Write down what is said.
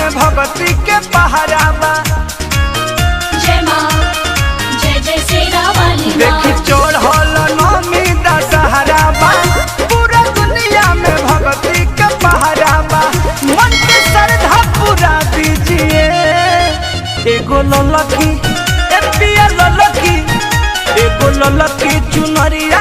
में भगती के पहरावा। जय माँ जय जय शेरा वाली माँ। देखी चढ़ल नौमी दशहरावा, पूरा दुनिया में भगती के पहरावा। मन के श्रद्धा पूरा दीजिए। एगो ललकी ए पिया ललकी, एगो ललकी चुनरिया